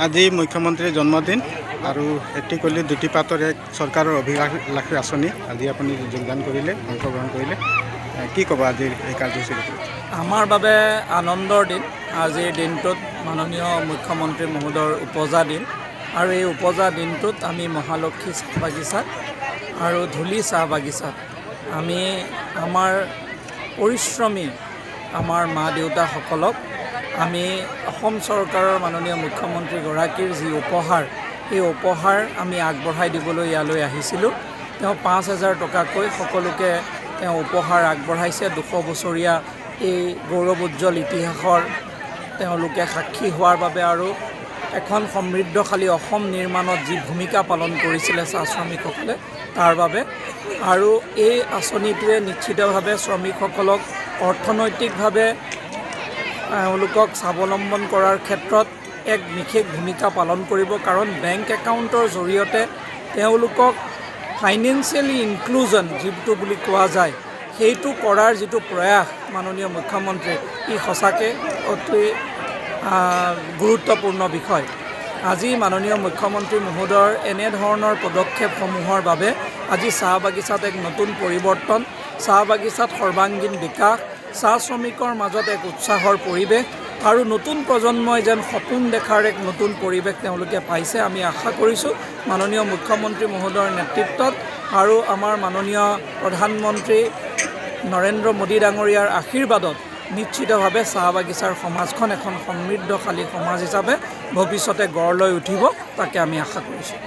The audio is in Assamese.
আজি মুখ্যমন্ত্ৰীৰ জন্মদিন আৰু এটি কলি দুটি পাতৰ এক চৰকাৰৰ অভিলাষী আঁচনি আজি আপুনি যোগদান কৰিলে, অংশগ্ৰহণ কৰিলে, কি ক'ব আজিৰ এই কাৰ্যসূচীৰ ওপৰত? আমাৰ বাবে আনন্দৰ দিন। আজিৰ দিনটোত মাননীয় মুখ্যমন্ত্ৰী মহোদয়ৰ উপজা দিন আৰু এই উপজা দিনটোত আমি মহালক্ষী চাহ বাগিচাত আৰু ধূলি চাহ বাগিচাত আমি আমাৰ পৰিশ্ৰমী আমাৰ মা দেউতাসকলক আমি অসম চৰকাৰৰ মাননীয় মুখ্যমন্ত্ৰীগৰাকীৰ যি উপহাৰ, এই উপহাৰ আমি আগবঢ়াই দিবলৈ ইয়ালৈ আহিছিলোঁ। তেওঁ 5,000 টকাকৈ সকলোকে তেওঁ উপহাৰ আগবঢ়াইছে। 200 বছৰীয়া এই গৌৰৱোজ্জ্বল ইতিহাসৰ তেওঁলোকে সাক্ষী হোৱাৰ বাবে আৰু এখন সমৃদ্ধশালী অসম নিৰ্মাণত যি ভূমিকা পালন কৰিছিলে চাহ শ্ৰমিকসকলে তাৰ বাবে। আৰু এই আঁচনিটোৱে নিশ্চিতভাৱে শ্ৰমিকসকলক অৰ্থনৈতিকভাৱে তেওঁলোকক স্বাৱলম্বন কৰাৰ ক্ষেত্ৰত এক বিশেষ ভূমিকা পালন কৰিব, কাৰণ বেংক একাউণ্টৰ জৰিয়তে তেওঁলোকক ফাইনেন্সিয়েলি ইনক্লুজন যিটো বুলি কোৱা যায়, সেইটো কৰাৰ যিটো প্ৰয়াস মাননীয় মুখ্যমন্ত্ৰীৰ, ই সঁচাকৈ অতি গুৰুত্বপূৰ্ণ বিষয়। আজি মাননীয় মুখ্যমন্ত্ৰী মহোদয়ৰ এনেধৰণৰ পদক্ষেপসমূহৰ বাবে আজি চাহ বাগিচাত এক নতুন পৰিৱৰ্তন, চাহ বাগিচাত সৰ্বাংগীন বিকাশ, চাহ শ্ৰমিকৰ মাজত এক উৎসাহৰ পৰিৱেশ আৰু নতুন প্ৰজন্মই যেন সপোন দেখাৰ এক নতুন পৰিৱেশ তেওঁলোকে পাইছে। আমি আশা কৰিছোঁ মাননীয় মুখ্যমন্ত্ৰী মহোদয়ৰ নেতৃত্বত আৰু আমাৰ মাননীয় প্ৰধানমন্ত্ৰী নৰেন্দ্ৰ মোদী ডাঙৰীয়াৰ আশীৰ্বাদত নিশ্চিতভাৱে চাহ বাগিচাৰ সমাজখন এখন সমৃদ্ধশালী সমাজ হিচাপে ভৱিষ্যতে গঢ় লৈ উঠিব, তাকে আমি আশা কৰিছোঁ।